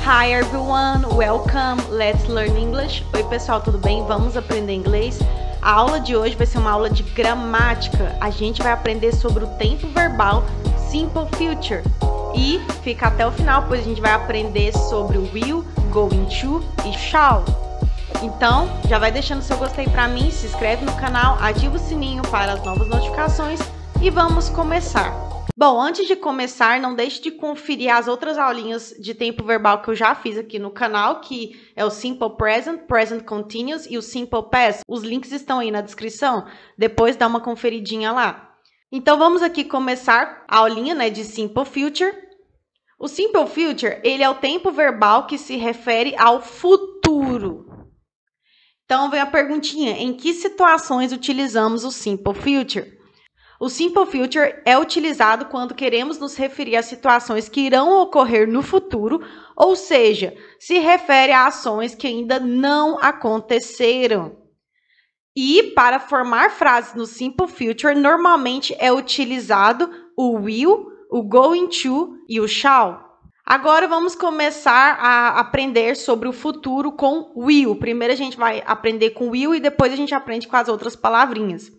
Hi everyone, welcome, let's learn English. Oi pessoal, tudo bem? Vamos aprender inglês? A aula de hoje vai ser uma aula de gramática. A gente vai aprender sobre o tempo verbal Simple Future. E fica até o final, pois a gente vai aprender sobre o will, going to e shall. Então, já vai deixando seu gostei pra mim, se inscreve no canal, ativa o sininho para as novas notificações e vamos começar. Bom, antes de começar, não deixe de conferir as outras aulinhas de tempo verbal que eu já fiz aqui no canal, que é o Simple Present, Present Continuous e o Simple Past. Os links estão aí na descrição, depois dá uma conferidinha lá. Então, vamos aqui começar a aulinha, de Simple Future. O Simple Future, ele é o tempo verbal que se refere ao futuro. Então, vem a perguntinha, em que situações utilizamos o Simple Future? O Simple Future é utilizado quando queremos nos referir a situações que irão ocorrer no futuro, ou seja, se refere a ações que ainda não aconteceram. E para formar frases no Simple Future, normalmente é utilizado o will, o going to e o shall. Agora vamos começar a aprender sobre o futuro com will. Primeiro a gente vai aprender com will e depois a gente aprende com as outras palavrinhas.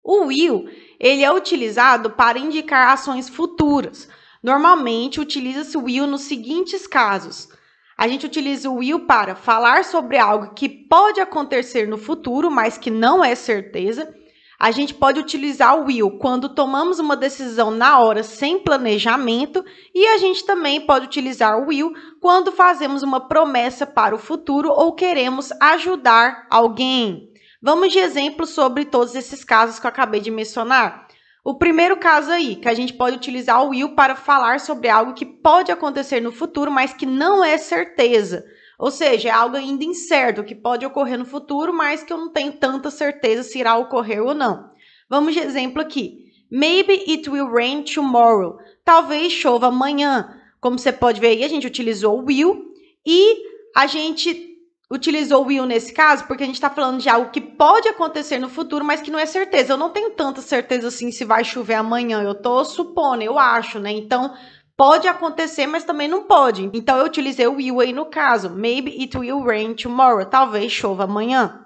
O will, ele é utilizado para indicar ações futuras. Normalmente, utiliza-se o will nos seguintes casos. A gente utiliza o will para falar sobre algo que pode acontecer no futuro, mas que não é certeza. A gente pode utilizar o will quando tomamos uma decisão na hora sem planejamento. E a gente também pode utilizar o will quando fazemos uma promessa para o futuro ou queremos ajudar alguém. Vamos de exemplos sobre todos esses casos que eu acabei de mencionar. O primeiro caso aí, que a gente pode utilizar o will para falar sobre algo que pode acontecer no futuro, mas que não é certeza. Ou seja, é algo ainda incerto, que pode ocorrer no futuro, mas que eu não tenho tanta certeza se irá ocorrer ou não. Vamos de exemplo aqui. Maybe it will rain tomorrow. Talvez chova amanhã. Como você pode ver aí, a gente utilizou o will e a gente utilizou o will nesse caso porque a gente está falando de algo que pode acontecer no futuro, mas que não é certeza. Eu não tenho tanta certeza assim se vai chover amanhã. Eu estou supondo, eu acho, né? Então, pode acontecer, mas também não pode. Então, eu utilizei o will aí no caso. Maybe it will rain tomorrow. Talvez chova amanhã.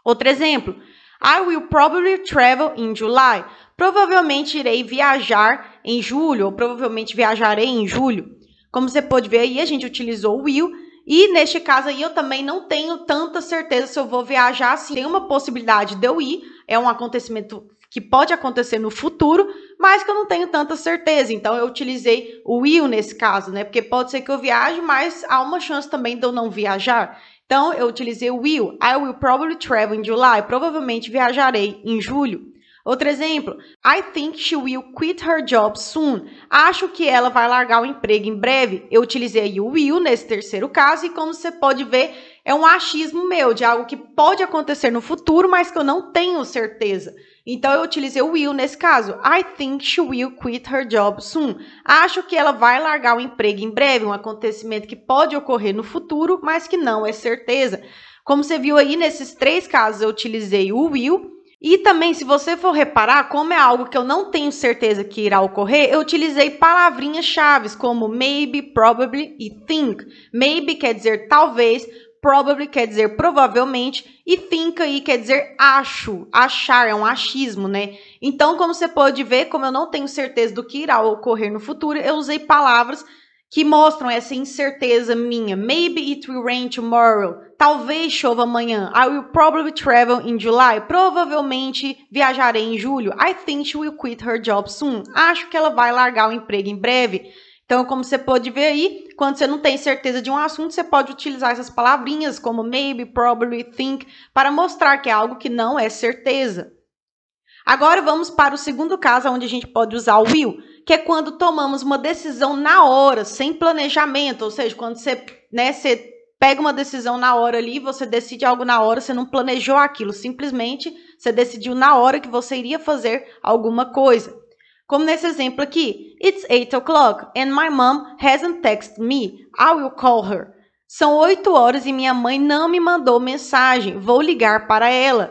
Outro exemplo. I will probably travel in July. Provavelmente irei viajar em julho, ou provavelmente viajarei em julho. Como você pode ver aí, a gente utilizou o will. E neste caso aí eu também não tenho tanta certeza se eu vou viajar assim. Tem uma possibilidade de eu ir, é um acontecimento que pode acontecer no futuro, mas que eu não tenho tanta certeza. Então eu utilizei o will nesse caso, né? Porque pode ser que eu viaje, mas há uma chance também de eu não viajar. Então eu utilizei o will. I will probably travel in July. Provavelmente viajarei em julho. Outro exemplo, I think she will quit her job soon. Acho que ela vai largar o emprego em breve. Eu utilizei o will nesse terceiro caso e como você pode ver, é um achismo meu de algo que pode acontecer no futuro, mas que eu não tenho certeza. Então, eu utilizei o will nesse caso. I think she will quit her job soon. Acho que ela vai largar o emprego em breve, um acontecimento que pode ocorrer no futuro, mas que não é certeza. Como você viu aí, nesses três casos, eu utilizei o will. E também, se você for reparar, como é algo que eu não tenho certeza que irá ocorrer, eu utilizei palavrinhas-chave como maybe, probably e think. Maybe quer dizer talvez, probably quer dizer provavelmente e think aí quer dizer acho, achar, é um achismo, né? Então, como você pode ver, como eu não tenho certeza do que irá ocorrer no futuro, eu usei palavras que mostram essa incerteza minha. Maybe it will rain tomorrow. Talvez chova amanhã. I will probably travel in July. Provavelmente viajarei em julho. I think she will quit her job soon. Acho que ela vai largar o emprego em breve. Então, como você pode ver aí, quando você não tem certeza de um assunto, você pode utilizar essas palavrinhas como maybe, probably, think, para mostrar que é algo que não é certeza. Agora vamos para o segundo caso, onde a gente pode usar o will, que é quando tomamos uma decisão na hora, sem planejamento, ou seja, quando você pega uma decisão na hora ali, você decide algo na hora, você não planejou aquilo, simplesmente você decidiu na hora que você iria fazer alguma coisa. Como nesse exemplo aqui, it's 8 o'clock and my mom hasn't texted me, I will call her. São 8 horas e minha mãe não me mandou mensagem, vou ligar para ela.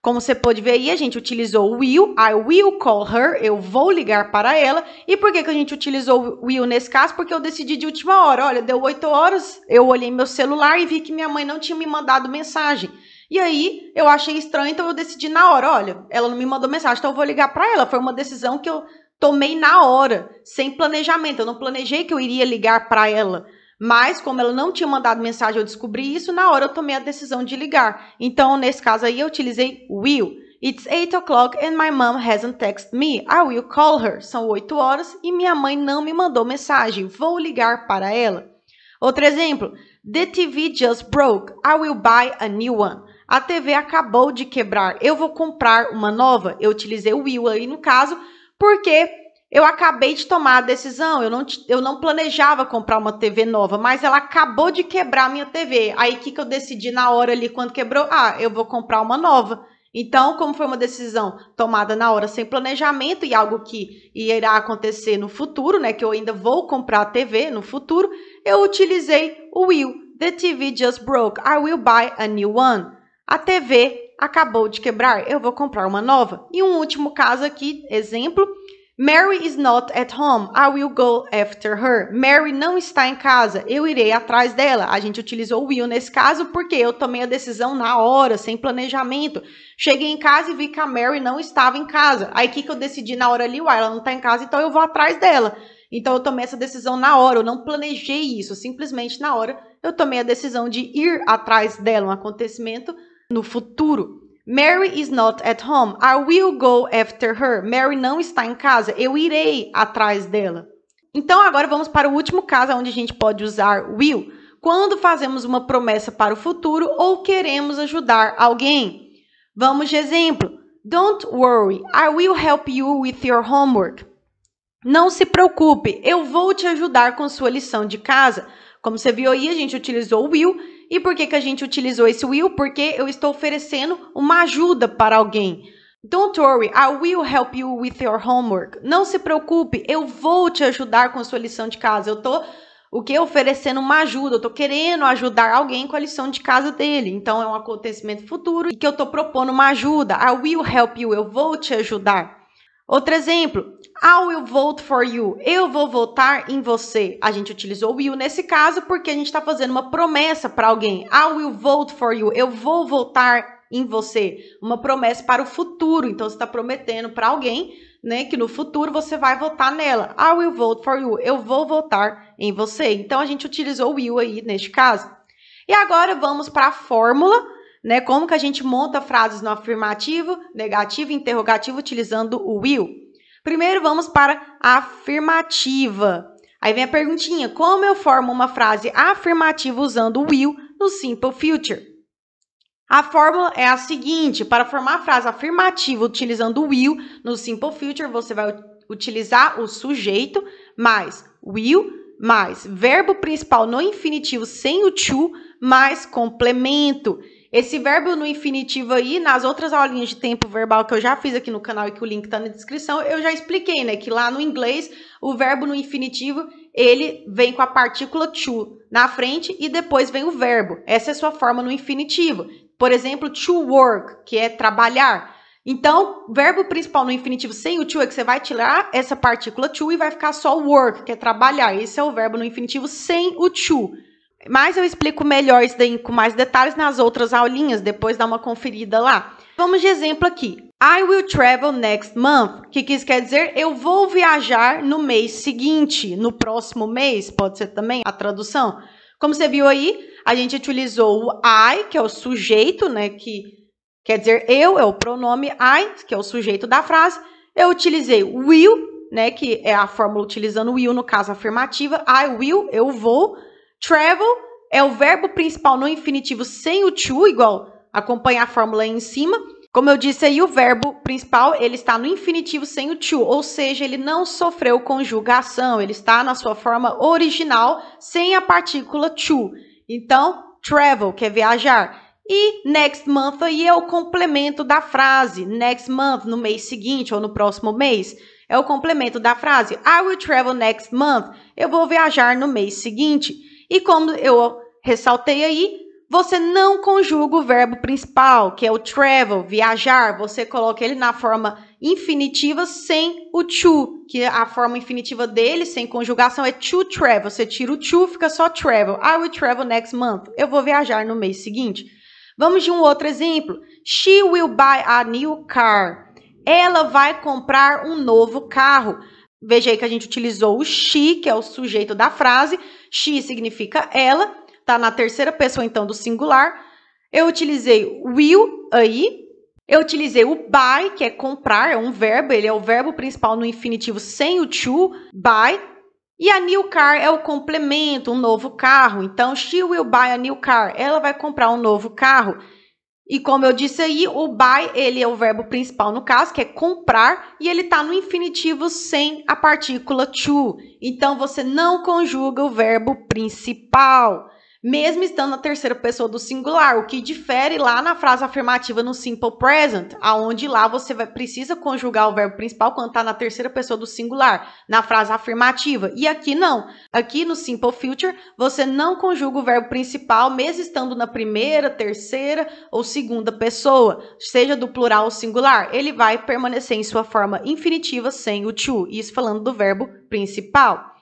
Como você pode ver aí, a gente utilizou will, I will call her, eu vou ligar para ela. E por que a gente utilizou will nesse caso? Porque eu decidi de última hora. Olha, deu 8 horas, eu olhei meu celular e vi que minha mãe não tinha me mandado mensagem. E aí, eu achei estranho, então eu decidi na hora. Olha, ela não me mandou mensagem, então eu vou ligar para ela. Foi uma decisão que eu tomei na hora, sem planejamento. Eu não planejei que eu iria ligar para ela. Mas, como ela não tinha mandado mensagem, eu descobri isso, na hora eu tomei a decisão de ligar. Então, nesse caso aí, eu utilizei will. It's 8 o'clock and my mom hasn't texted me. I will call her. São 8 horas e minha mãe não me mandou mensagem. Vou ligar para ela. Outro exemplo. The TV just broke. I will buy a new one. A TV acabou de quebrar. Eu vou comprar uma nova. Eu utilizei o will aí no caso, porque eu acabei de tomar a decisão, eu não planejava comprar uma TV nova, mas ela acabou de quebrar a minha TV. Aí, o que eu decidi na hora ali, quando quebrou? Ah, eu vou comprar uma nova. Então, como foi uma decisão tomada na hora sem planejamento e algo que irá acontecer no futuro, né, que eu ainda vou comprar a TV no futuro, eu utilizei o will. The TV just broke. I will buy a new one. A TV acabou de quebrar, eu vou comprar uma nova. E um último caso aqui, exemplo. Mary is not at home. I will go after her. Mary não está em casa. Eu irei atrás dela. A gente utilizou o will nesse caso porque eu tomei a decisão na hora, sem planejamento. Cheguei em casa e vi que a Mary não estava em casa. Aí, o que eu decidi na hora ali? Uai, ela não está em casa, então eu vou atrás dela. Então, eu tomei essa decisão na hora. Eu não planejei isso. Simplesmente na hora, eu tomei a decisão de ir atrás dela. Um acontecimento no futuro. Mary is not at home. I will go after her. Mary não está em casa. Eu irei atrás dela. Então, agora vamos para o último caso onde a gente pode usar will. Quando fazemos uma promessa para o futuro ou queremos ajudar alguém. Vamos de exemplo. Don't worry. I will help you with your homework. Não se preocupe. Eu vou te ajudar com sua lição de casa. Como você viu aí, a gente utilizou o will. E por que a gente utilizou esse will? Porque eu estou oferecendo uma ajuda para alguém. Don't worry, I will help you with your homework. Não se preocupe, eu vou te ajudar com a sua lição de casa. Eu estou oferecendo uma ajuda, eu estou querendo ajudar alguém com a lição de casa dele. Então, é um acontecimento futuro e que eu estou propondo uma ajuda. I will help you, eu vou te ajudar. Outro exemplo, I will vote for you. Eu vou votar em você. A gente utilizou will nesse caso porque a gente está fazendo uma promessa para alguém. I will vote for you. Eu vou votar em você. Uma promessa para o futuro. Então, você está prometendo para alguém, né, que no futuro você vai votar nela. I will vote for you. Eu vou votar em você. Então, a gente utilizou will aí neste caso. E agora, vamos para a fórmula. Né? Como que a gente monta frases no afirmativo, negativo e interrogativo utilizando o will? Primeiro, vamos para a afirmativa. Aí vem a perguntinha, como eu formo uma frase afirmativa usando o will no simple future? A fórmula é a seguinte, para formar a frase afirmativa utilizando o will no simple future, você vai utilizar o sujeito mais will mais verbo principal no infinitivo sem o to mais complemento. Esse verbo no infinitivo aí, nas outras aulinhas de tempo verbal que eu já fiz aqui no canal e que o link está na descrição, eu já expliquei, né? Que lá no inglês, o verbo no infinitivo, ele vem com a partícula to na frente e depois vem o verbo. Essa é a sua forma no infinitivo. Por exemplo, to work, que é trabalhar. Então, o verbo principal no infinitivo sem o to é que você vai tirar essa partícula to e vai ficar só o work, que é trabalhar. Esse é o verbo no infinitivo sem o to. Mas eu explico melhor isso daí com mais detalhes nas outras aulinhas, depois dá uma conferida lá. Vamos de exemplo aqui. I will travel next month. O que isso quer dizer? Eu vou viajar no mês seguinte, no próximo mês, pode ser também a tradução. Como você viu aí, a gente utilizou o I, que é o sujeito, né, que quer dizer eu, é o pronome I, que é o sujeito da frase. Eu utilizei will, né, que é a fórmula utilizando will, no caso afirmativa. I will, eu vou. Travel é o verbo principal no infinitivo sem o to, igual acompanha a fórmula aí em cima. Como eu disse aí, o verbo principal ele está no infinitivo sem o to, ou seja, ele não sofreu conjugação, ele está na sua forma original sem a partícula to. Então, travel, que é viajar. E next month aí é o complemento da frase. Next month, no mês seguinte ou no próximo mês. É o complemento da frase. I will travel next month. Eu vou viajar no mês seguinte. E como eu ressaltei aí, você não conjuga o verbo principal, que é o travel, viajar. Você coloca ele na forma infinitiva sem o to, que a forma infinitiva dele, sem conjugação, é to travel. Você tira o to, fica só travel. I will travel next month. Eu vou viajar no mês seguinte. Vamos de um outro exemplo. She will buy a new car. Ela vai comprar um novo carro. Veja aí que a gente utilizou o she, que é o sujeito da frase. She significa ela. Tá na terceira pessoa, então, do singular. Eu utilizei will aí. Eu utilizei o buy, que é comprar, é um verbo. Ele é o verbo principal no infinitivo sem o to, buy. E a new car é o complemento, um novo carro. Então, she will buy a new car. Ela vai comprar um novo carro. E como eu disse aí, o buy, ele é o verbo principal no caso, que é comprar, e ele está no infinitivo sem a partícula to. Então, você não conjuga o verbo principal, mesmo estando na terceira pessoa do singular, o que difere lá na frase afirmativa no simple present, aonde lá você precisa conjugar o verbo principal quando está na terceira pessoa do singular, na frase afirmativa. E aqui não. Aqui no simple future, você não conjuga o verbo principal, mesmo estando na primeira, terceira ou segunda pessoa, seja do plural ou singular. Ele vai permanecer em sua forma infinitiva sem o to. Isso falando do verbo principal.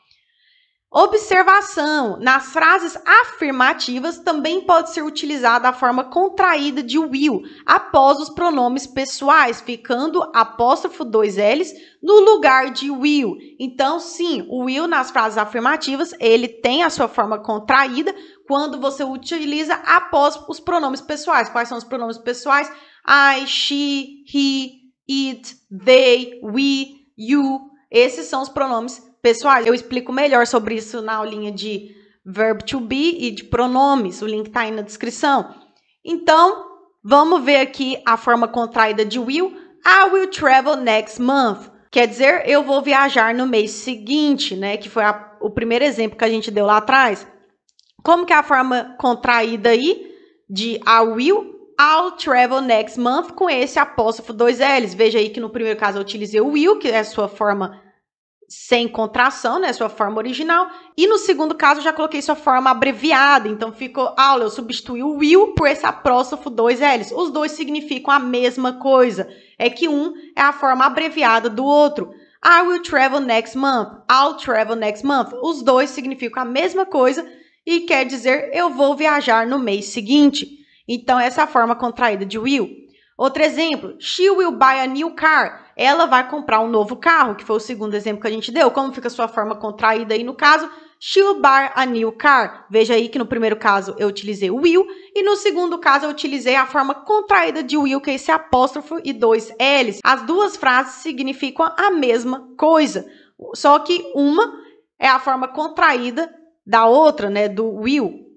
Observação: nas frases afirmativas também pode ser utilizada a forma contraída de will após os pronomes pessoais, ficando apóstrofo 2 L's no lugar de will. Então, sim, o will nas frases afirmativas, ele tem a sua forma contraída quando você utiliza após os pronomes pessoais. Quais são os pronomes pessoais? I, she, he, it, they, we, you. Esses são os pronomes pessoais. Eu explico melhor sobre isso na aulinha de verb to be e de pronomes. O link está aí na descrição. Então, vamos ver aqui a forma contraída de will. I will travel next month. Quer dizer, eu vou viajar no mês seguinte, né? Que foi o primeiro exemplo que a gente deu lá atrás. Como que é a forma contraída aí de I will? I'll travel next month com esse apóstrofo 2 L's. Veja aí que no primeiro caso eu utilizei o will, que é a sua forma sem contração, né, sua forma original. E no segundo caso, eu já coloquei sua forma abreviada. Então, ficou aula, eu substituí o will por esse apóstrofo 2 L's. Os dois significam a mesma coisa. É que um é a forma abreviada do outro. I will travel next month. I'll travel next month. Os dois significam a mesma coisa e quer dizer eu vou viajar no mês seguinte. Então, essa é a forma contraída de will. Outro exemplo, she will buy a new car. Ela vai comprar um novo carro, que foi o segundo exemplo que a gente deu. Como fica a sua forma contraída aí no caso? She will buy a new car. Veja aí que no primeiro caso eu utilizei o will e no segundo caso eu utilizei a forma contraída de will, que é esse apóstrofo e 2 L's. As duas frases significam a mesma coisa, só que uma é a forma contraída da outra, né, do will.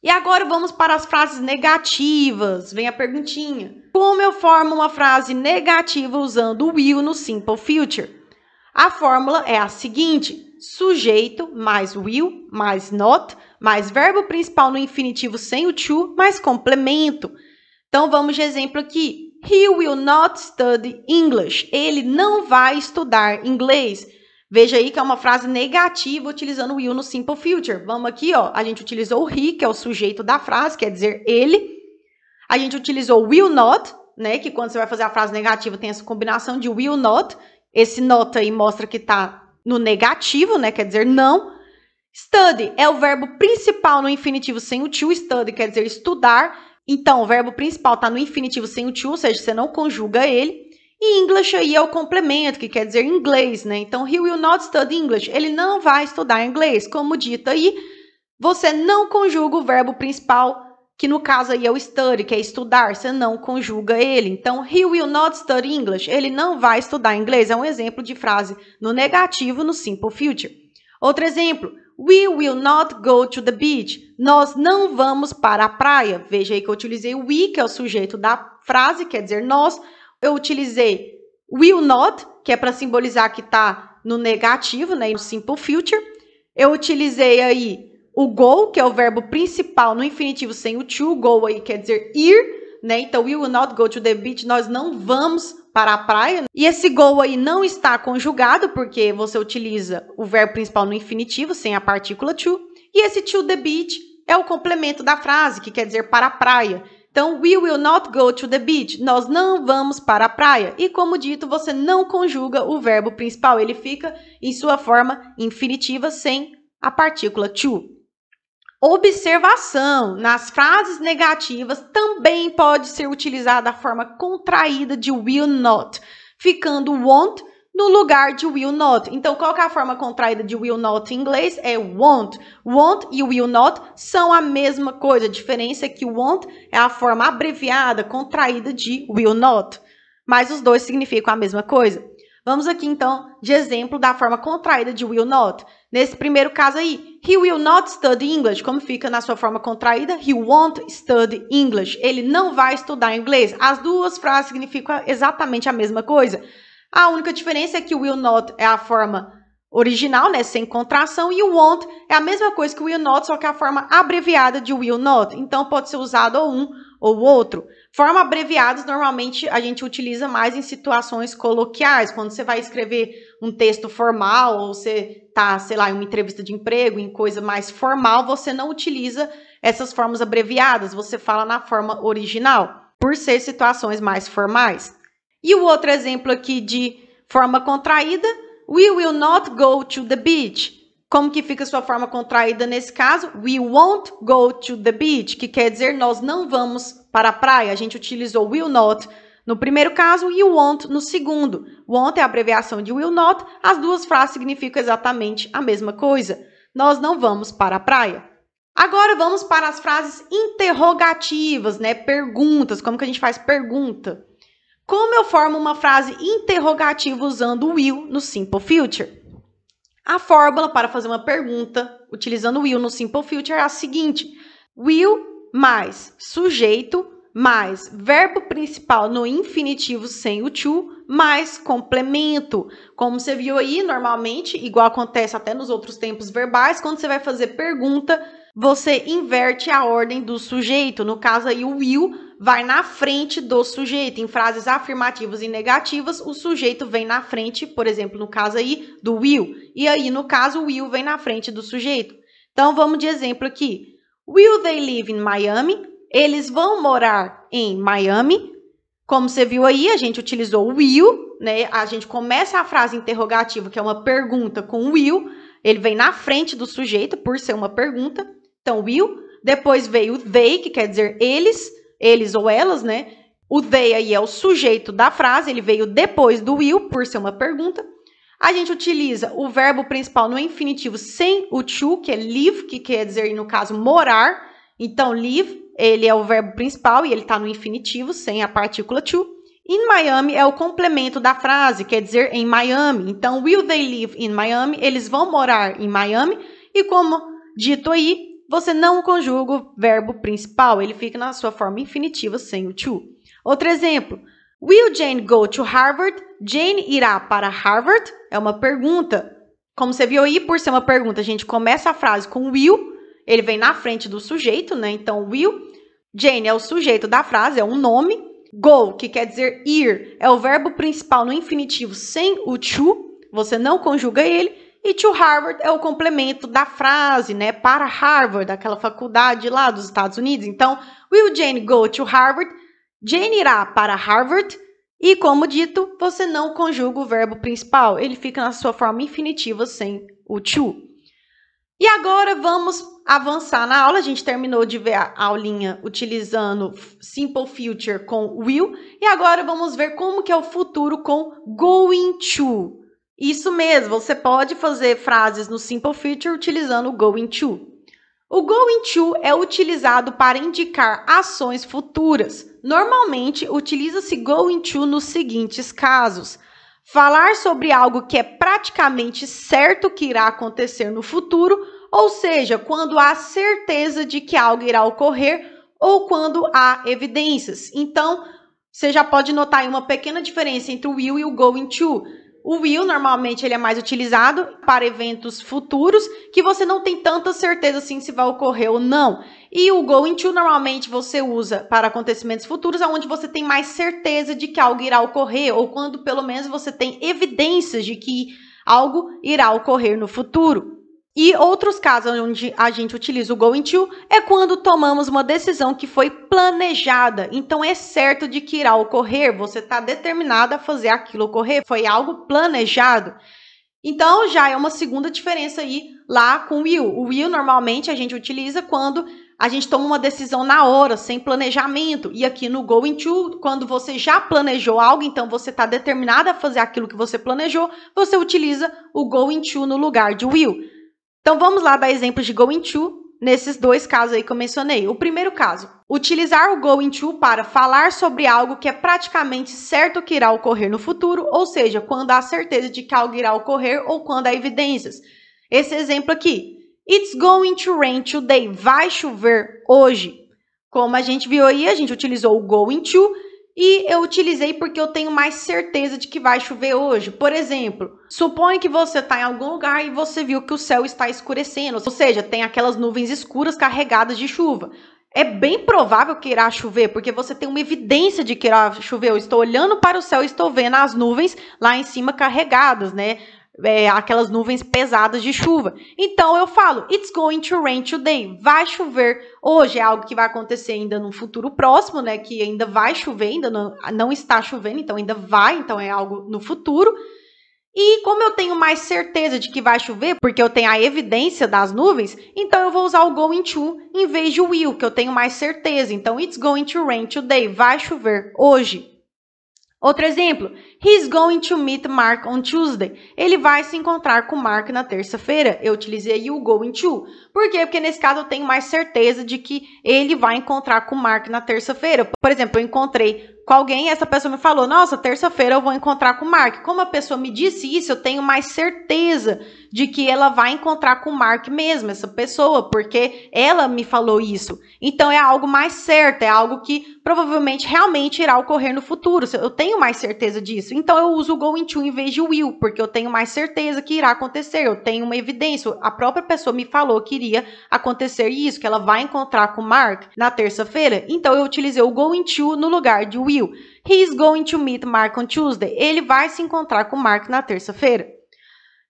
E agora vamos para as frases negativas. Vem a perguntinha. Como eu formo uma frase negativa usando o will no simple future? A fórmula é a seguinte: sujeito mais will mais not mais verbo principal no infinitivo sem o to mais complemento. Então vamos de exemplo aqui. He will not study English. Ele não vai estudar inglês. Veja aí que é uma frase negativa utilizando o will no simple future. Vamos aqui, ó. A gente utilizou o he, que é o sujeito da frase, quer dizer ele. A gente utilizou will not, né? Que quando você vai fazer a frase negativa tem essa combinação de will not. Esse not aí mostra que tá no negativo, né? Quer dizer não. Study é o verbo principal no infinitivo sem o to. Study quer dizer estudar. Então, o verbo principal tá no infinitivo sem o to, ou seja, você não conjuga ele. E English aí é o complemento, que quer dizer inglês, né? Então, he will not study English. Ele não vai estudar inglês. Como dito aí, você não conjuga o verbo principal, que no caso aí é o study, que é estudar. Você não conjuga ele. Então, he will not study English. Ele não vai estudar inglês. É um exemplo de frase no negativo no simple future. Outro exemplo. We will not go to the beach. Nós não vamos para a praia. Veja aí que eu utilizei o we, que é o sujeito da frase, quer dizer nós. Eu utilizei will not, que é para simbolizar que está no negativo, né, no simple future. Eu utilizei aí o go, que é o verbo principal no infinitivo sem o to. Go aí quer dizer ir, né? Então, we will not go to the beach. Nós não vamos para a praia. E esse go aí não está conjugado, porque você utiliza o verbo principal no infinitivo sem a partícula to. E esse to the beach é o complemento da frase, que quer dizer para a praia. Então, we will not go to the beach. Nós não vamos para a praia. E como dito, você não conjuga o verbo principal. Ele fica em sua forma infinitiva sem a partícula to. Observação: nas frases negativas também pode ser utilizada a forma contraída de will not, ficando won't no lugar de will not. Então, qual que é a forma contraída de will not em inglês? É won't. Won't e will not são a mesma coisa. A diferença é que won't é a forma abreviada, contraída de will not. Mas os dois significam a mesma coisa. Vamos aqui, então, de exemplo da forma contraída de will not. Nesse primeiro caso aí, he will not study English. Como fica na sua forma contraída? He won't study English. Ele não vai estudar inglês. As duas frases significam exatamente a mesma coisa. A única diferença é que o will not é a forma original, né, sem contração, e o won't é a mesma coisa que o will not, só que é a forma abreviada de will not. Então, pode ser usado ou um ou outro. Forma abreviadas, normalmente, a gente utiliza mais em situações coloquiais, quando você vai escrever um texto formal, ou você está, sei lá, em uma entrevista de emprego, em coisa mais formal, você não utiliza essas formas abreviadas, você fala na forma original, por ser situações mais formais. E o outro exemplo aqui de forma contraída, we will not go to the beach. Como que fica a sua forma contraída nesse caso? We won't go to the beach, que quer dizer nós não vamos para a praia. A gente utilizou will not no primeiro caso e o won't no segundo. Won't é a abreviação de will not, as duas frases significam exatamente a mesma coisa. Nós não vamos para a praia. Agora vamos para as frases interrogativas, né? Perguntas, como que a gente faz pergunta? Como eu formo uma frase interrogativa usando o will no Simple Future? A fórmula para fazer uma pergunta utilizando o will no Simple Future é a seguinte: will mais sujeito mais verbo principal no infinitivo sem o to mais complemento. Como você viu aí, normalmente, igual acontece até nos outros tempos verbais, quando você vai fazer pergunta, você inverte a ordem do sujeito. No caso aí, o will vai na frente do sujeito. Em frases afirmativas e negativas, o sujeito vem na frente, por exemplo, no caso aí, do will. E aí, no caso, o will vem na frente do sujeito. Então, vamos de exemplo aqui. Will they live in Miami? Eles vão morar em Miami. Como você viu aí, a gente utilizou o will, né? A gente começa a frase interrogativa, que é uma pergunta, com will. Ele vem na frente do sujeito, por ser uma pergunta. Então, will. Depois veio o they, que quer dizer eles ou elas, né? O they aí é o sujeito da frase, ele veio depois do will, por ser uma pergunta. A gente utiliza o verbo principal no infinitivo sem o to, que é live, que quer dizer, no caso, morar. Então, live, ele é o verbo principal e ele está no infinitivo, sem a partícula to. In Miami é o complemento da frase, quer dizer, em Miami. Então, will they live in Miami? Eles vão morar em Miami. E como dito aí, você não conjuga o verbo principal, ele fica na sua forma infinitiva sem o to. Outro exemplo. Will Jane go to Harvard? Jane irá para Harvard? É uma pergunta. Como você viu aí, por ser uma pergunta, a gente começa a frase com will, ele vem na frente do sujeito, né? Então, will. Jane é o sujeito da frase, é um nome. Go, que quer dizer ir, é o verbo principal no infinitivo sem o to, você não conjuga ele. E to Harvard é o complemento da frase, né? Para Harvard, aquela faculdade lá dos Estados Unidos. Então, will Jane go to Harvard? Jane irá para Harvard. E, como dito, você não conjuga o verbo principal. Ele fica na sua forma infinitiva sem o to. E agora vamos avançar na aula. A gente terminou de ver a aulinha utilizando Simple Future com will. E agora vamos ver como que é o futuro com going to. Isso mesmo, você pode fazer frases no Simple Future utilizando o going to. O going to é utilizado para indicar ações futuras. Normalmente, utiliza-se going to nos seguintes casos. Falar sobre algo que é praticamente certo que irá acontecer no futuro, ou seja, quando há certeza de que algo irá ocorrer ou quando há evidências. Então, você já pode notar aí uma pequena diferença entre o will e o going to. O will, normalmente, ele é mais utilizado para eventos futuros que você não tem tanta certeza assim se vai ocorrer ou não. E o going to, normalmente, você usa para acontecimentos futuros onde você tem mais certeza de que algo irá ocorrer ou quando, pelo menos, você tem evidências de que algo irá ocorrer no futuro. E outros casos onde a gente utiliza o going to é quando tomamos uma decisão que foi planejada. Então, é certo de que irá ocorrer, você está determinado a fazer aquilo ocorrer, foi algo planejado. Então, já é uma segunda diferença aí lá com o will. O will, normalmente, a gente utiliza quando a gente toma uma decisão na hora, sem planejamento. E aqui no going to, quando você já planejou algo, então você está determinado a fazer aquilo que você planejou, você utiliza o going to no lugar de will. Então, vamos lá dar exemplos de going to nesses dois casos aí que eu mencionei. O primeiro caso, utilizar o going to para falar sobre algo que é praticamente certo que irá ocorrer no futuro, ou seja, quando há certeza de que algo irá ocorrer ou quando há evidências. Esse exemplo aqui, it's going to rain today, vai chover hoje. Como a gente viu aí, a gente utilizou o going to, e eu utilizei porque eu tenho mais certeza de que vai chover hoje. Por exemplo, suponha que você está em algum lugar e você viu que o céu está escurecendo, ou seja, tem aquelas nuvens escuras carregadas de chuva. É bem provável que irá chover, porque você tem uma evidência de que irá chover. Eu estou olhando para o céu e estou vendo as nuvens lá em cima carregadas, né? Aquelas nuvens pesadas de chuva. Então, eu falo, it's going to rain today. Vai chover hoje. É algo que vai acontecer ainda no futuro próximo, né? Que ainda vai chover, ainda não está chovendo, então ainda vai. Então, é algo no futuro. E como eu tenho mais certeza de que vai chover, porque eu tenho a evidência das nuvens, então eu vou usar o going to em vez de will, que eu tenho mais certeza. Então, it's going to rain today. Vai chover hoje. Outro exemplo, he's going to meet Mark on Tuesday. Ele vai se encontrar com Mark na terça-feira. Eu utilizei o going to. Por quê? Porque nesse caso eu tenho mais certeza de que ele vai encontrar com Mark na terça-feira. Por exemplo, eu encontrei com alguém e essa pessoa me falou, nossa, terça-feira eu vou encontrar com o Mark. Como a pessoa me disse isso, eu tenho mais certeza de que ela vai encontrar com o Mark mesmo, essa pessoa, porque ela me falou isso. Então, é algo mais certo, é algo que provavelmente realmente irá ocorrer no futuro. Eu tenho mais certeza disso. Então, eu uso o going to em vez de will, porque eu tenho mais certeza que irá acontecer. Eu tenho uma evidência. A própria pessoa me falou que iria acontecer isso, que ela vai encontrar com o Mark na terça-feira. Então, eu utilizei o going to no lugar de will. He is going to meet Mark on Tuesday. Ele vai se encontrar com o Mark na terça-feira.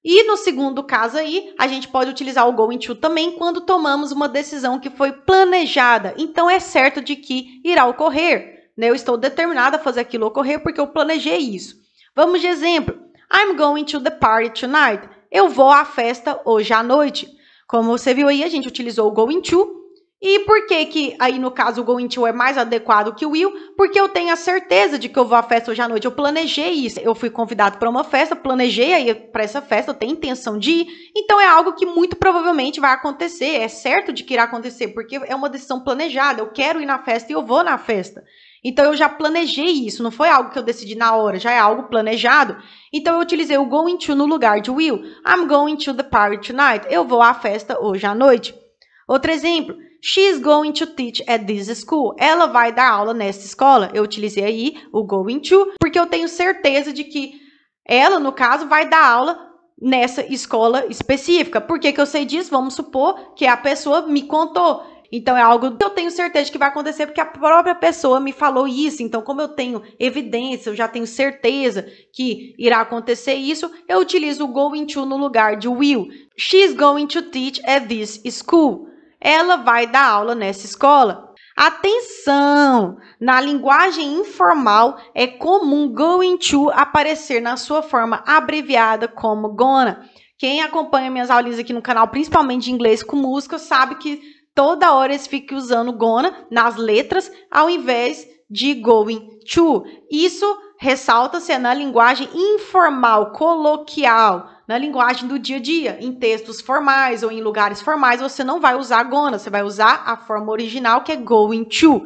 E no segundo caso aí, a gente pode utilizar o going to também quando tomamos uma decisão que foi planejada. Então, é certo de que irá ocorrer, né? Eu estou determinada a fazer aquilo ocorrer porque eu planejei isso. Vamos de exemplo. I'm going to the party tonight. Eu vou à festa hoje à noite. Como você viu aí, a gente utilizou o going to. E por que aí, no caso, o going to é mais adequado que o will? Porque eu tenho a certeza de que eu vou à festa hoje à noite. Eu planejei isso. Eu fui convidado para uma festa, planejei aí para essa festa, eu tenho intenção de ir. Então, é algo que muito provavelmente vai acontecer. É certo de que irá acontecer, porque é uma decisão planejada. Eu quero ir na festa e eu vou na festa. Então, eu já planejei isso. Não foi algo que eu decidi na hora, já é algo planejado. Então, eu utilizei o going to no lugar de will. I'm going to the party tonight. Eu vou à festa hoje à noite. Outro exemplo. She's going to teach at this school. Ela vai dar aula nessa escola. Eu utilizei aí o going to, porque eu tenho certeza de que ela, no caso, vai dar aula nessa escola específica. Por que eu sei disso? Vamos supor que a pessoa me contou. Então, é algo que eu tenho certeza de que vai acontecer porque a própria pessoa me falou isso. Então, como eu tenho evidência, eu já tenho certeza que irá acontecer isso, eu utilizo o going to no lugar de will. She's going to teach at this school. Ela vai dar aula nessa escola. Atenção! Na linguagem informal, é comum going to aparecer na sua forma abreviada como gonna. Quem acompanha minhas aulinhas aqui no canal, principalmente de inglês com música, sabe que toda hora eles ficam usando gonna nas letras ao invés de going to. Isso ressalta-se na linguagem informal, coloquial. Na linguagem do dia a dia, em textos formais ou em lugares formais, você não vai usar gonna, você vai usar a forma original, que é going to.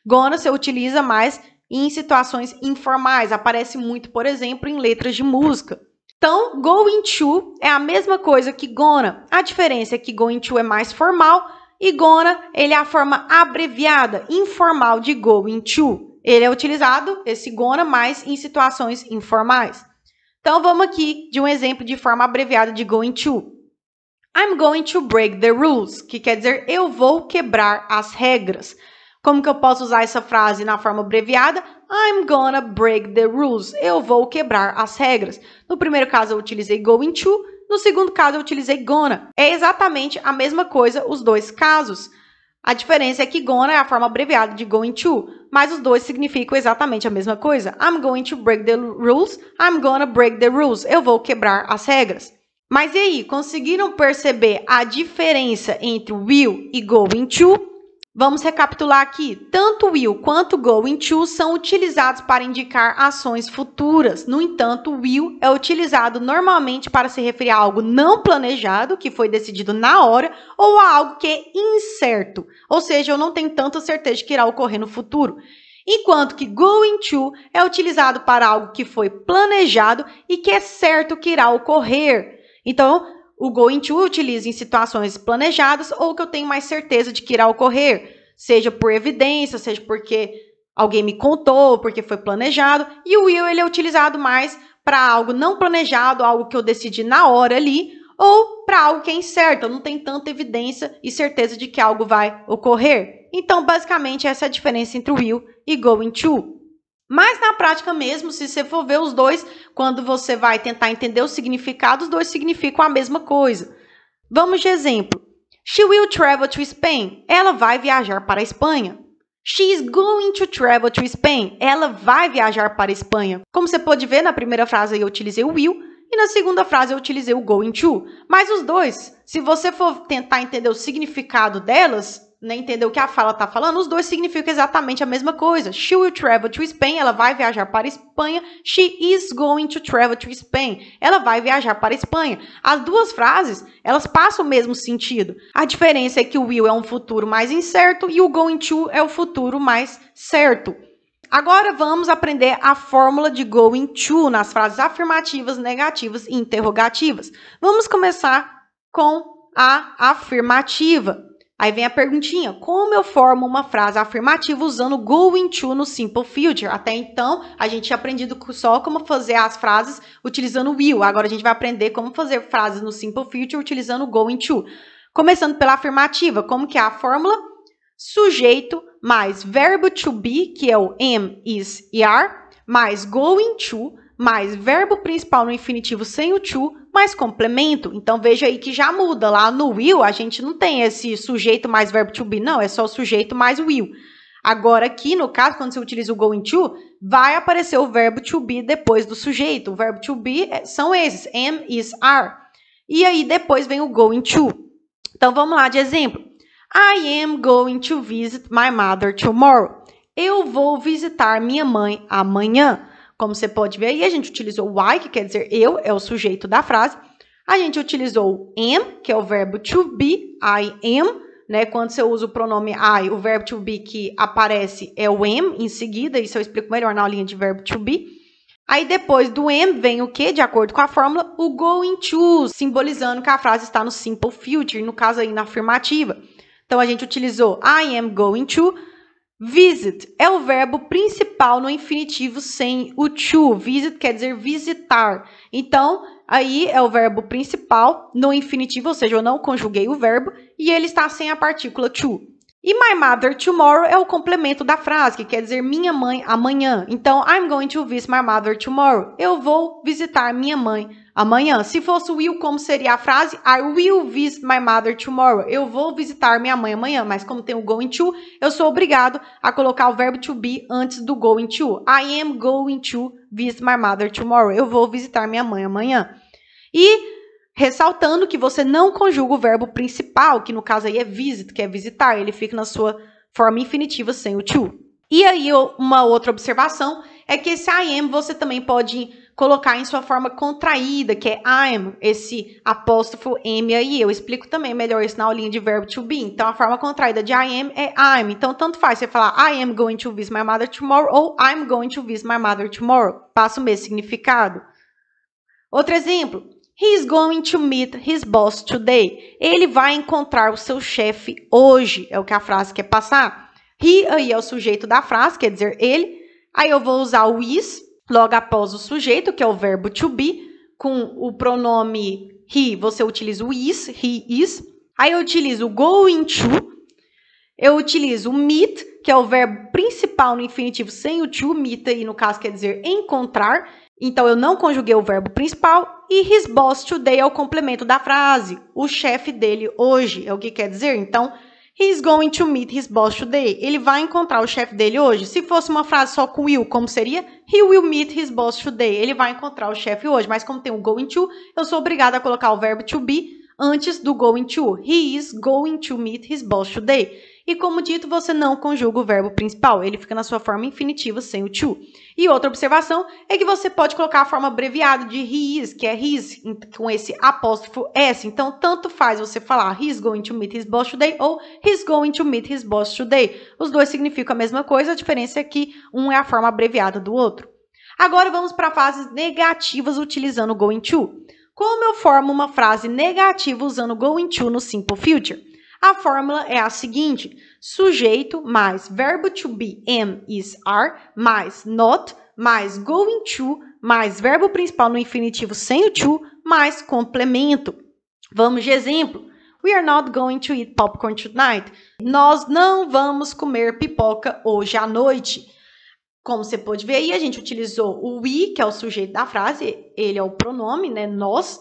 Gonna você utiliza mais em situações informais, aparece muito, por exemplo, em letras de música. Então, going to é a mesma coisa que gonna. A diferença é que going to é mais formal e gonna, ele é a forma abreviada, informal de going to. Ele é utilizado, esse gonna, mais em situações informais. Então, vamos aqui de um exemplo de forma abreviada de going to. I'm going to break the rules, que quer dizer eu vou quebrar as regras. Como que eu posso usar essa frase na forma abreviada? I'm gonna break the rules. Eu vou quebrar as regras. No primeiro caso, eu utilizei going to. No segundo caso, eu utilizei gonna. É exatamente a mesma coisa os dois casos. A diferença é que gonna é a forma abreviada de going to, mas os dois significam exatamente a mesma coisa. I'm going to break the rules. I'm gonna break the rules. Eu vou quebrar as regras. Mas e aí, conseguiram perceber a diferença entre will e going to? Vamos recapitular aqui. Tanto will quanto going to são utilizados para indicar ações futuras. No entanto, will é utilizado normalmente para se referir a algo não planejado, que foi decidido na hora, ou a algo que é incerto. Ou seja, eu não tenho tanta certeza de que irá ocorrer no futuro. Enquanto que going to é utilizado para algo que foi planejado e que é certo que irá ocorrer. Então, o going to eu utilizo em situações planejadas ou que eu tenho mais certeza de que irá ocorrer, seja por evidência, seja porque alguém me contou, porque foi planejado. E o will ele é utilizado mais para algo não planejado, algo que eu decidi na hora ali, ou para algo que é incerto, eu não tenho tanta evidência e certeza de que algo vai ocorrer. Então, basicamente, essa é a diferença entre o will e going to. Mas na prática mesmo, se você for ver os dois, quando você vai tentar entender o significado, os dois significam a mesma coisa. Vamos de exemplo. She will travel to Spain. Ela vai viajar para a Espanha. She is going to travel to Spain. Ela vai viajar para a Espanha. Como você pode ver, na primeira frase eu utilizei o will e na segunda frase eu utilizei o going to. Mas os dois, se você for tentar entender o significado delas, né, entender o que a fala está falando, os dois significam exatamente a mesma coisa. She will travel to Spain, ela vai viajar para a Espanha. She is going to travel to Spain, ela vai viajar para a Espanha. As duas frases, elas passam o mesmo sentido. A diferença é que o will é um futuro mais incerto e o going to é o futuro mais certo. Agora vamos aprender a fórmula de going to nas frases afirmativas, negativas e interrogativas. Vamos começar com a afirmativa. Aí vem a perguntinha, como eu formo uma frase afirmativa usando going to no simple future? Até então, a gente tinha aprendido só como fazer as frases utilizando will. Agora a gente vai aprender como fazer frases no simple future utilizando going to. Começando pela afirmativa, como que é a fórmula? Sujeito mais verbo to be, que é o am, is e are, mais going to, mais verbo principal no infinitivo sem o to, mais complemento. Então, veja aí que já muda. Lá no will, a gente não tem esse sujeito mais verbo to be, não. É só o sujeito mais o will. Agora, aqui, no caso, quando você utiliza o going to, vai aparecer o verbo to be depois do sujeito. O verbo to be são esses, am, is, are. E aí, depois vem o going to. Então, vamos lá de exemplo. I am going to visit my mother tomorrow. Eu vou visitar minha mãe amanhã. Como você pode ver aí, a gente utilizou o I, que quer dizer eu, é o sujeito da frase. A gente utilizou am, que é o verbo to be, I am, né? Quando você usa o pronome I, o verbo to be que aparece é o am em seguida, isso eu explico melhor na aulinha de verbo to be. Aí depois do am vem o que? De acordo com a fórmula, o going to, simbolizando que a frase está no simple future, no caso aí na afirmativa. Então a gente utilizou I am going to. Visit é o verbo principal no infinitivo sem o to. Visit quer dizer visitar. Então, aí é o verbo principal no infinitivo, ou seja, eu não conjuguei o verbo, e ele está sem a partícula to. E my mother tomorrow é o complemento da frase, que quer dizer minha mãe amanhã. Então, I'm going to visit my mother tomorrow. Eu vou visitar minha mãe amanhã. Se fosse will, como seria a frase? I will visit my mother tomorrow. Eu vou visitar minha mãe amanhã. Mas como tem o going to, eu sou obrigado a colocar o verbo to be antes do going to. I am going to visit my mother tomorrow. Eu vou visitar minha mãe amanhã. E ressaltando que você não conjuga o verbo principal, que no caso aí é visit, que é visitar. Ele fica na sua forma infinitiva sem o to. E aí, uma outra observação é que esse I am você também pode colocar em sua forma contraída, que é I'm, esse apóstrofo M aí. Eu explico também melhor isso na aulinha de verbo to be. Então, a forma contraída de I am é I'm. Então, tanto faz você falar I am going to visit my mother tomorrow ou I'm going to visit my mother tomorrow. Passa o mesmo significado. Outro exemplo. He is going to meet his boss today. Ele vai encontrar o seu chefe hoje. É o que a frase quer passar. He aí é o sujeito da frase, quer dizer ele. Aí eu vou usar o is logo após o sujeito, que é o verbo to be. Com o pronome he, você utiliza o is, he is. Aí eu utilizo o going to. Eu utilizo o meet, que é o verbo principal no infinitivo sem o to. Meet aí, no caso, quer dizer encontrar. Então, eu não conjuguei o verbo principal e his boss today é o complemento da frase. O chefe dele hoje é o que quer dizer? Então, he's going to meet his boss today. Ele vai encontrar o chefe dele hoje. Se fosse uma frase só com will, como seria? He will meet his boss today. Ele vai encontrar o chefe hoje. Mas como tem o going to, eu sou obrigada a colocar o verbo to be antes do going to. He is going to meet his boss today. E como dito, você não conjuga o verbo principal. Ele fica na sua forma infinitiva sem o to. E outra observação é que você pode colocar a forma abreviada de he is, que é his, com esse apóstrofo S. Então, tanto faz você falar he's going to meet his boss today ou he's going to meet his boss today. Os dois significam a mesma coisa, a diferença é que um é a forma abreviada do outro. Agora, vamos para frases negativas utilizando going to. Como eu formo uma frase negativa usando going to no simple future? A fórmula é a seguinte: sujeito mais verbo to be am, is, are, mais not, mais going to, mais verbo principal no infinitivo sem o to, mais complemento. Vamos de exemplo. We are not going to eat popcorn tonight. Nós não vamos comer pipoca hoje à noite. Como você pode ver aí, a gente utilizou o we, que é o sujeito da frase, ele é o pronome, né, nós.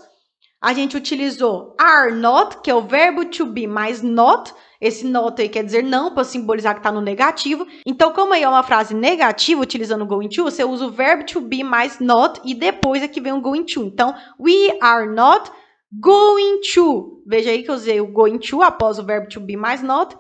A gente utilizou are not, que é o verbo to be mais not. Esse not aí quer dizer não, para simbolizar que está no negativo. Então, como aí é uma frase negativa, utilizando going to, você usa o verbo to be mais not e depois aqui vem o going to. Então, we are not going to. Veja aí que eu usei o going to após o verbo to be mais not.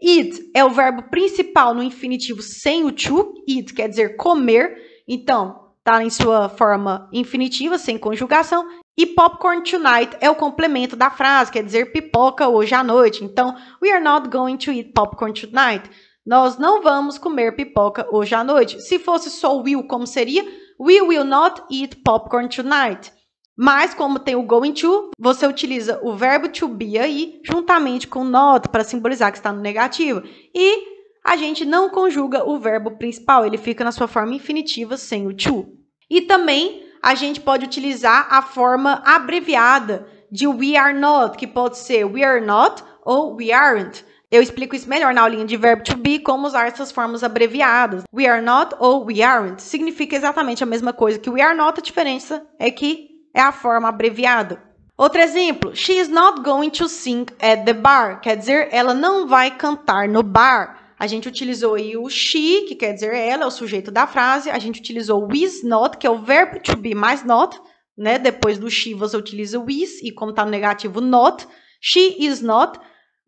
Eat é o verbo principal no infinitivo sem o to. Eat quer dizer comer. Então, está em sua forma infinitiva, sem conjugação. E popcorn tonight é o complemento da frase, quer dizer pipoca hoje à noite. Então, we are not going to eat popcorn tonight. Nós não vamos comer pipoca hoje à noite. Se fosse só will, como seria? We will not eat popcorn tonight. Mas, como tem o going to, você utiliza o verbo to be aí, juntamente com not, para simbolizar que está no negativo. E a gente não conjuga o verbo principal, ele fica na sua forma infinitiva sem o to. E também a gente pode utilizar a forma abreviada de we are not, que pode ser we are not ou we aren't. Eu explico isso melhor na aulinha de verbo to be, como usar essas formas abreviadas. We are not ou we aren't significa exatamente a mesma coisa que we are not, a diferença é que é a forma abreviada. Outro exemplo, she is not going to sing at the bar, quer dizer, ela não vai cantar no bar. A gente utilizou aí o she, que quer dizer ela, é o sujeito da frase. A gente utilizou o is not, que é o verbo to be mais not, né? Depois do she você utiliza o is, e como está no negativo, not. She is not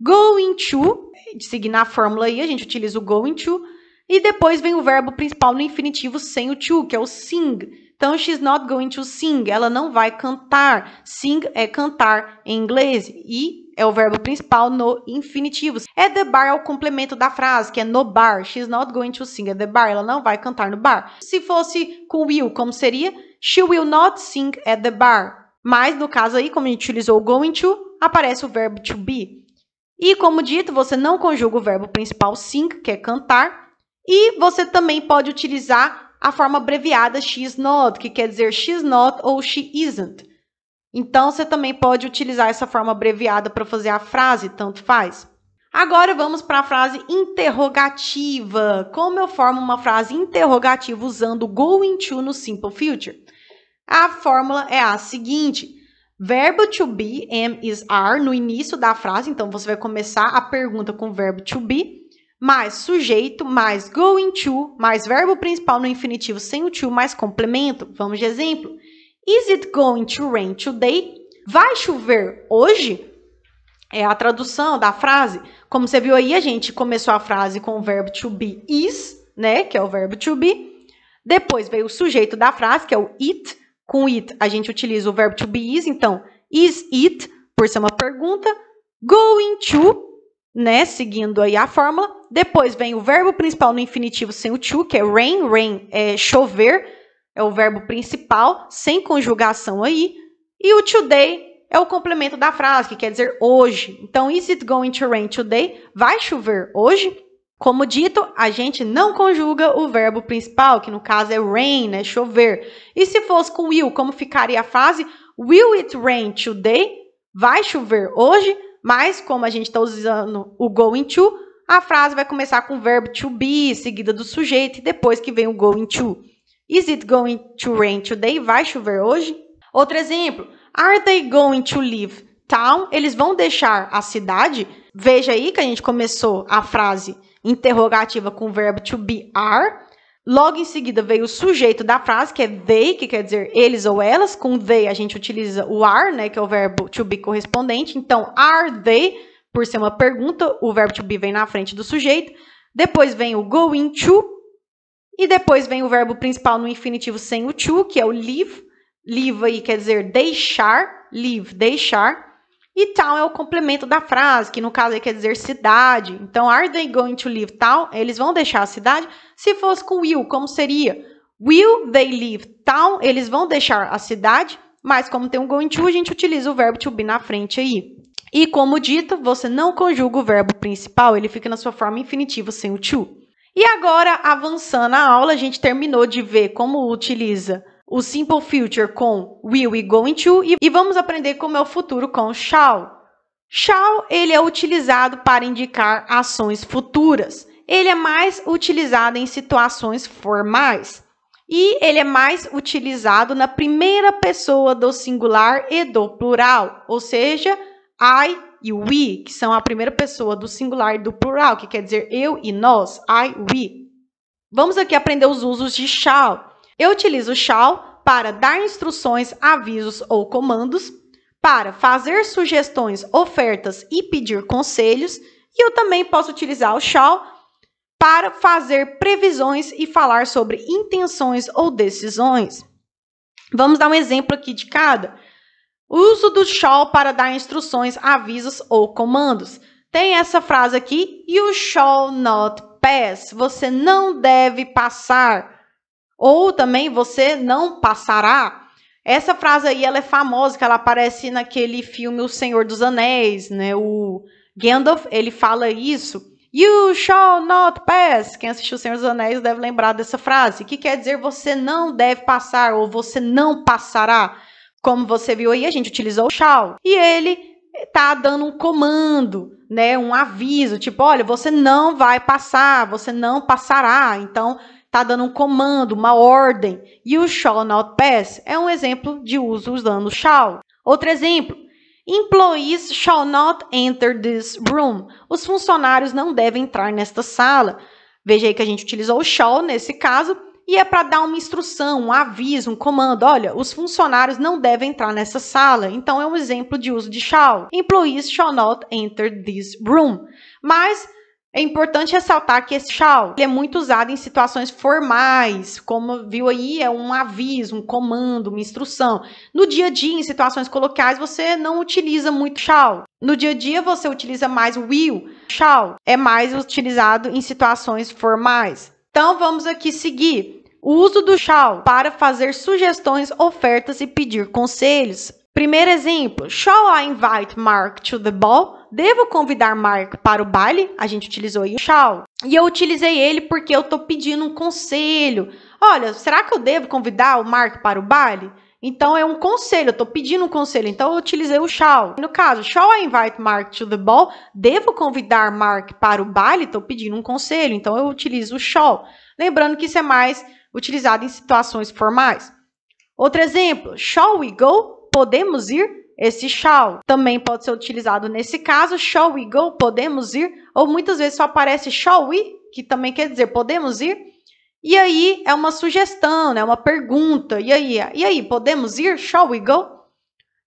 going to, seguindo a fórmula aí, a gente utiliza o going to. E depois vem o verbo principal no infinitivo sem o to, que é o sing. Então, she's not going to sing, ela não vai cantar. Sing é cantar em inglês e é o verbo principal no infinitivo. At the bar é o complemento da frase, que é no bar. She's not going to sing at the bar, ela não vai cantar no bar. Se fosse com will, como seria? She will not sing at the bar. Mas, no caso aí, como a gente utilizou o going to, aparece o verbo to be. E, como dito, você não conjuga o verbo principal sing, que é cantar. E você também pode utilizar a forma abreviada she's not, que quer dizer she's not ou she isn't. Então, você também pode utilizar essa forma abreviada para fazer a frase, tanto faz. Agora, vamos para a frase interrogativa. Como eu formo uma frase interrogativa usando going to no simple future? A fórmula é a seguinte. Verbo to be, am, is, are, no início da frase. Então, você vai começar a pergunta com o verbo to be, mais sujeito, mais going to, mais verbo principal no infinitivo sem o to, mais complemento. Vamos de exemplo. Is it going to rain today? Vai chover hoje? É a tradução da frase. Como você viu aí, a gente começou a frase com o verbo to be is, né? Que é o verbo to be. Depois veio o sujeito da frase, que é o it. Com it, a gente utiliza o verbo to be is. Então, is it, por ser uma pergunta. Going to, né? Seguindo aí a fórmula. Depois vem o verbo principal no infinitivo sem o to, que é rain. Rain é chover. É o verbo principal, sem conjugação aí. E o today é o complemento da frase, que quer dizer hoje. Então, is it going to rain today? Vai chover hoje? Como dito, a gente não conjuga o verbo principal, que no caso é rain, né? Chover. E se fosse com will, como ficaria a frase? Will it rain today? Vai chover hoje? Mas, como a gente está usando o going to, a frase vai começar com o verbo to be, seguida do sujeito, e depois que vem o going to. Is it going to rain today? Vai chover hoje? Outro exemplo. Are they going to leave town? Eles vão deixar a cidade? Veja aí que a gente começou a frase interrogativa com o verbo to be are. Logo em seguida veio o sujeito da frase, que é they, que quer dizer eles ou elas. Com they a gente utiliza o are, né, que é o verbo to be correspondente. Então, are they, por ser uma pergunta, o verbo to be vem na frente do sujeito. Depois vem o going to. E depois vem o verbo principal no infinitivo sem o to, que é o leave. Leave aí quer dizer deixar. Leave, deixar. E town é o complemento da frase, que no caso aí quer dizer cidade. Então, are they going to leave town? Eles vão deixar a cidade. Se fosse com will, como seria? Will they leave town? Eles vão deixar a cidade. Mas como tem um going to, a gente utiliza o verbo to be na frente aí. E como dito, você não conjuga o verbo principal, ele fica na sua forma infinitiva sem o to. E agora, avançando a aula, a gente terminou de ver como utiliza o simple future com will e going to, e vamos aprender como é o futuro com shall. Shall, ele é utilizado para indicar ações futuras. Ele é mais utilizado em situações formais. E ele é mais utilizado na primeira pessoa do singular e do plural, ou seja, I e we, que são a primeira pessoa do singular e do plural, que quer dizer eu e nós, I, we. Vamos aqui aprender os usos de shall. Eu utilizo shall para dar instruções, avisos ou comandos, para fazer sugestões, ofertas e pedir conselhos. E eu também posso utilizar o shall para fazer previsões e falar sobre intenções ou decisões. Vamos dar um exemplo aqui de cada. O uso do shall para dar instruções, avisos ou comandos. Tem essa frase aqui, you shall not pass. Você não deve passar. Ou também você não passará. Essa frase aí ela é famosa, que ela aparece naquele filme O Senhor dos Anéis, né? O Gandalf, ele fala isso. You shall not pass. Quem assistiu O Senhor dos Anéis deve lembrar dessa frase, que quer dizer você não deve passar ou você não passará. Como você viu aí, a gente utilizou o shall. E ele está dando um comando, né? Um aviso, tipo, olha, você não vai passar, você não passará. Então, está dando um comando, uma ordem. You shall not pass é um exemplo de uso usando shall. Outro exemplo. Employees shall not enter this room. Os funcionários não devem entrar nesta sala. Veja aí que a gente utilizou o shall nesse caso. E é para dar uma instrução, um aviso, um comando. Olha, os funcionários não devem entrar nessa sala. Então, é um exemplo de uso de shall. Employees shall not enter this room. Mas é importante ressaltar que esse shall ele é muito usado em situações formais, como viu aí, é um aviso, um comando, uma instrução. No dia a dia, em situações coloquiais, você não utiliza muito shall. No dia a dia, você utiliza mais will. Shall é mais utilizado em situações formais. Então, vamos aqui seguir. O uso do shall para fazer sugestões, ofertas e pedir conselhos. Primeiro exemplo, shall I invite Mark to the ball? Devo convidar Mark para o baile? A gente utilizou aí o shall. E eu utilizei ele porque eu estou pedindo um conselho. Olha, será que eu devo convidar o Mark para o baile? Então, é um conselho, eu estou pedindo um conselho. Então, eu utilizei o shall. No caso, shall I invite Mark to the ball? Devo convidar Mark para o baile? Estou pedindo um conselho. Então, eu utilizo o shall. Lembrando que isso é mais utilizado em situações formais. Outro exemplo, shall we go? Podemos ir? Esse shall também pode ser utilizado nesse caso. Shall we go? Podemos ir? Ou muitas vezes só aparece shall we, que também quer dizer podemos ir? E aí é uma sugestão, né? Uma pergunta. E aí, podemos ir? Shall we go?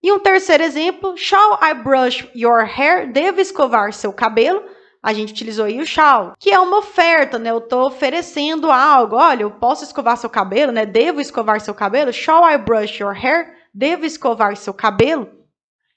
E um terceiro exemplo, shall I brush your hair? Devo escovar seu cabelo? A gente utilizou aí o shall, que é uma oferta, né? Eu estou oferecendo algo. Olha, eu posso escovar seu cabelo, né? Devo escovar seu cabelo? Shall I brush your hair? Devo escovar seu cabelo?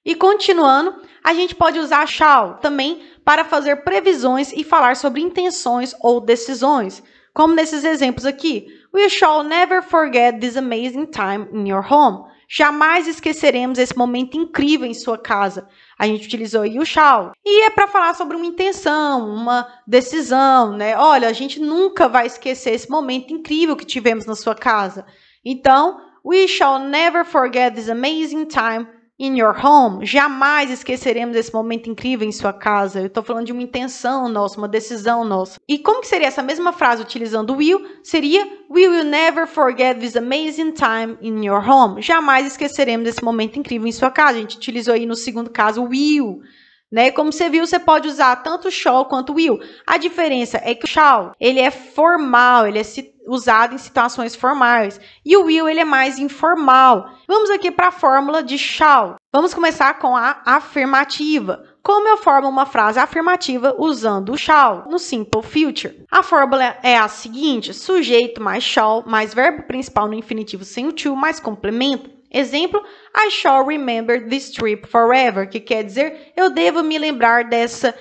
E continuando, a gente pode usar shall também para fazer previsões e falar sobre intenções ou decisões, como nesses exemplos aqui. We shall never forget this amazing time in your home. Jamais esqueceremos esse momento incrível em sua casa. A gente utilizou aí o shall. E é para falar sobre uma intenção, uma decisão, né? Olha, a gente nunca vai esquecer esse momento incrível que tivemos na sua casa. Então, we shall never forget this amazing time in your home. Jamais esqueceremos esse momento incrível em sua casa. Eu estou falando de uma intenção nossa, uma decisão nossa. E como que seria essa mesma frase utilizando will? Seria we will never forget this amazing time in your home. Jamais esqueceremos esse momento incrível em sua casa. A gente utilizou aí no segundo caso will. Né? Como você viu, você pode usar tanto shall quanto will. A diferença é que o shall, ele é formal, ele é usado em situações formais. E o will, ele é mais informal. Vamos aqui para a fórmula de shall. Vamos começar com a afirmativa. Como eu formo uma frase afirmativa usando o shall no simple future? A fórmula é a seguinte: sujeito mais shall mais verbo principal no infinitivo sem o to mais complemento. Exemplo, I shall remember this trip forever, que quer dizer, eu devo me lembrar dessa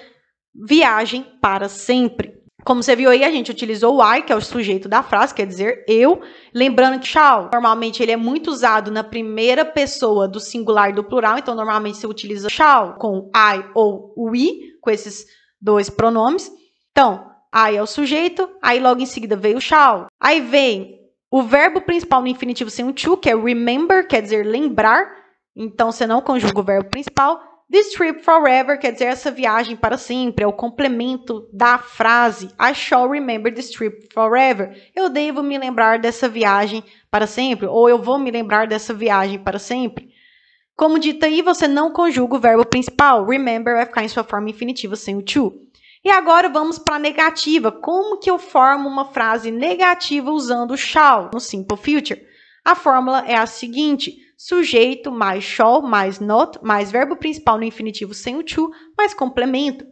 viagem para sempre. Como você viu aí, a gente utilizou o I, que é o sujeito da frase, quer dizer, eu. Lembrando que shall, normalmente, ele é muito usado na primeira pessoa do singular e do plural, então, normalmente, você utiliza shall com I ou we, com esses dois pronomes. Então, I é o sujeito, aí logo em seguida veio o shall. Aí vem o verbo principal no infinitivo sem um to, que é remember, quer dizer lembrar. Então, você não conjuga o verbo principal. This trip forever, quer dizer essa viagem para sempre. É o complemento da frase. I shall remember this trip forever. Eu devo me lembrar dessa viagem para sempre. Ou eu vou me lembrar dessa viagem para sempre. Como dito aí, você não conjuga o verbo principal. Remember vai ficar em sua forma infinitiva sem o to. E agora vamos para a negativa. Como que eu formo uma frase negativa usando o shall no simple future? A fórmula é a seguinte: sujeito mais shall mais not mais verbo principal no infinitivo sem o to mais complemento.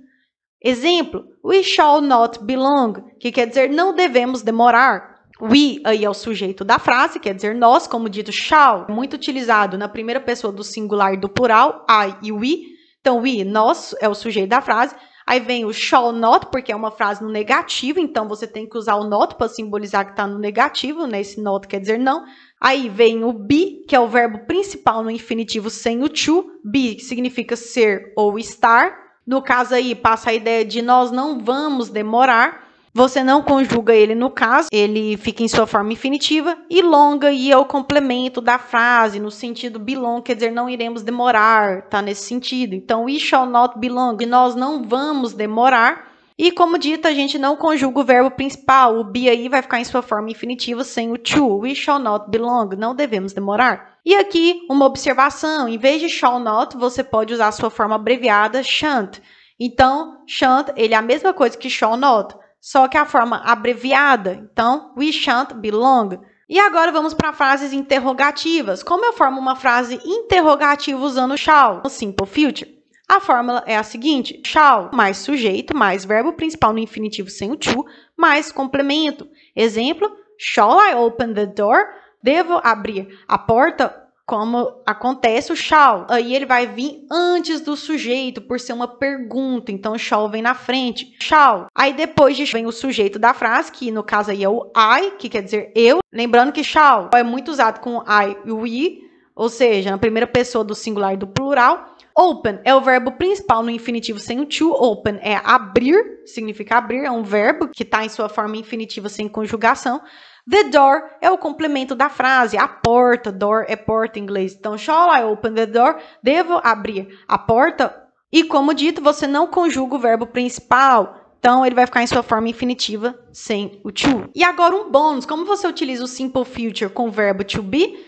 Exemplo, we shall not be long, que quer dizer não devemos demorar. We aí é o sujeito da frase, quer dizer nós, como dito, shall, muito utilizado na primeira pessoa do singular e do plural, I e we. Então, we, nós, é o sujeito da frase. Aí vem o shall not, porque é uma frase no negativo, então você tem que usar o not para simbolizar que está no negativo, né? Esse not quer dizer não. Aí vem o be, que é o verbo principal no infinitivo sem o to. Be, que significa ser ou estar. No caso aí, passa a ideia de nós não vamos demorar. Você não conjuga ele no caso, ele fica em sua forma infinitiva. E long aí é o complemento da frase, no sentido be long, quer dizer não iremos demorar, tá nesse sentido. Então, we shall not be long, nós não vamos demorar. E como dito, a gente não conjuga o verbo principal, o be aí vai ficar em sua forma infinitiva sem o to. We shall not be long, não devemos demorar. E aqui, uma observação, em vez de shall not, você pode usar a sua forma abreviada shan't. Então, shan't, ele é a mesma coisa que shall not, só que a forma abreviada. Então, we shan't be long. E agora vamos para frases interrogativas. Como eu formo uma frase interrogativa usando shall no simple future? A fórmula é a seguinte: shall mais sujeito mais verbo principal no infinitivo sem o to mais complemento. Exemplo, shall I open the door? Devo abrir a porta? Como acontece o shall, aí ele vai vir antes do sujeito, por ser uma pergunta, então o shall vem na frente, shall. Aí depois vem o sujeito da frase, que no caso aí é o I, que quer dizer eu. Lembrando que shall é muito usado com I e we, ou seja, na primeira pessoa do singular e do plural. Open é o verbo principal no infinitivo sem o to. Open é abrir, significa abrir, é um verbo que está em sua forma infinitiva sem conjugação. The door é o complemento da frase, a porta, door é porta em inglês. Então, shall I open the door? Devo abrir a porta? E como dito, você não conjuga o verbo principal. Então, ele vai ficar em sua forma infinitiva sem o to. E agora um bônus. Como você utiliza o simple future com o verbo to be?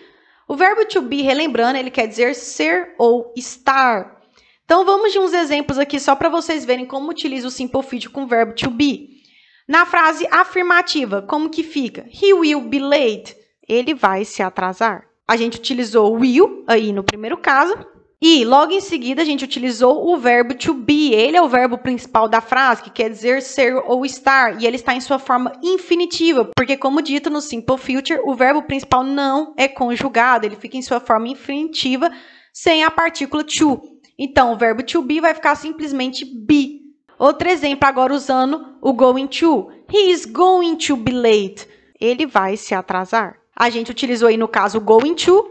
O verbo to be, relembrando, ele quer dizer ser ou estar. Então, vamos de uns exemplos aqui só para vocês verem como utiliza o simple future com o verbo to be. Na frase afirmativa, como que fica? He will be late. Ele vai se atrasar. A gente utilizou will aí no primeiro caso. E logo em seguida a gente utilizou o verbo to be. Ele é o verbo principal da frase, que quer dizer ser ou estar. E ele está em sua forma infinitiva. Porque, como dito no simple future, o verbo principal não é conjugado. Ele fica em sua forma infinitiva sem a partícula to. Então, o verbo to be vai ficar simplesmente be. Outro exemplo agora usando o going to. He is going to be late. Ele vai se atrasar. A gente utilizou aí no caso o going to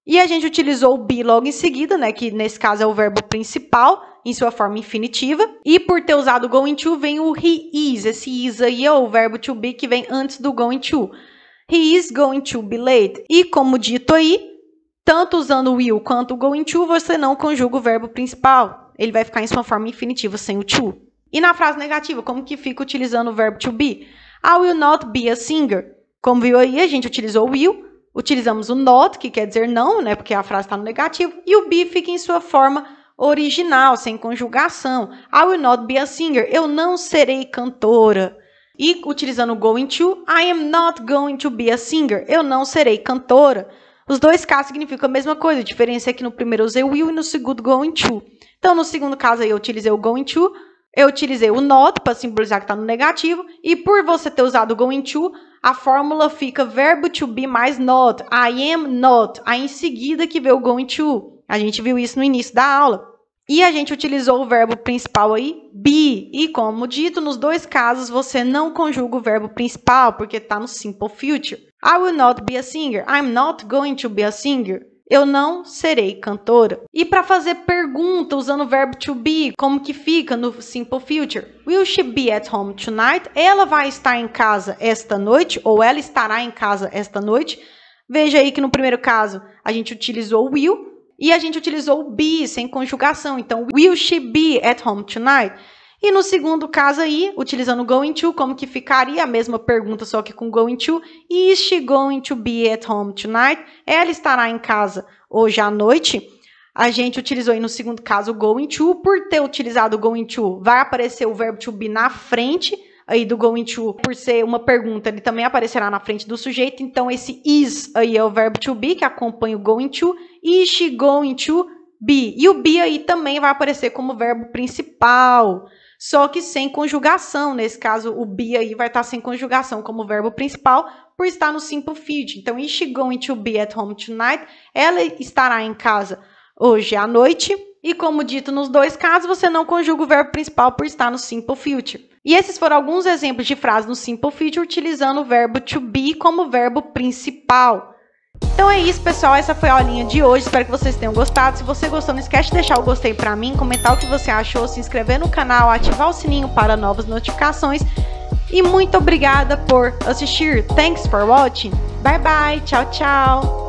e a gente utilizou o be logo em seguida, né, que nesse caso é o verbo principal em sua forma infinitiva. E por ter usado o going to vem o he is. Esse is aí é o verbo to be que vem antes do going to. He is going to be late. E como dito aí, tanto usando o will quanto o going to, você não conjuga o verbo principal. Ele vai ficar em sua forma infinitiva sem o to. E na frase negativa, como que fica utilizando o verbo to be? I will not be a singer. Como viu aí, a gente utilizou o will, utilizamos o not, que quer dizer não, né, porque a frase está no negativo, e o be fica em sua forma original, sem conjugação. I will not be a singer. Eu não serei cantora. E utilizando o going to, I am not going to be a singer. Eu não serei cantora. Os dois casos significam a mesma coisa. A diferença é que no primeiro eu usei o will e no segundo going to. Então, no segundo caso aí eu utilizei o going to, eu utilizei o not para simbolizar que está no negativo. E por você ter usado o going to, a fórmula fica verbo to be mais not. I am not. Aí em seguida que veio o going to. A gente viu isso no início da aula. E a gente utilizou o verbo principal aí, be. E como dito, nos dois casos você não conjuga o verbo principal, porque está no simple future. I will not be a singer. I'm not going to be a singer. Eu não serei cantora. E para fazer pergunta usando o verbo to be, como que fica no simple future? Will she be at home tonight? Ela vai estar em casa esta noite, ou ela estará em casa esta noite. Veja aí que no primeiro caso a gente utilizou o will, e a gente utilizou o be sem conjugação. Então, will she be at home tonight? E no segundo caso aí, utilizando o going to, como que ficaria a mesma pergunta, só que com going to. Is she going to be at home tonight? Ela estará em casa hoje à noite. A gente utilizou aí no segundo caso o going to. Por ter utilizado o going to, vai aparecer o verbo to be na frente aí do going to. Por ser uma pergunta, ele também aparecerá na frente do sujeito. Então, esse is aí é o verbo to be, que acompanha o going to. Is she going to be? E o be aí também vai aparecer como verbo principal, só que sem conjugação. Nesse caso, o be aí vai estar sem conjugação como verbo principal, por estar no simple future. Então, is she going to be at home tonight? Ela estará em casa hoje à noite. E como dito nos dois casos, você não conjuga o verbo principal por estar no simple future. E esses foram alguns exemplos de frases no simple future utilizando o verbo to be como verbo principal. Então é isso, pessoal. Essa foi a aulinha de hoje. Espero que vocês tenham gostado. Se você gostou, não esquece de deixar o gostei pra mim, comentar o que você achou, se inscrever no canal, ativar o sininho para novas notificações. E muito obrigada por assistir. Thanks for watching. Bye, bye. Tchau, tchau.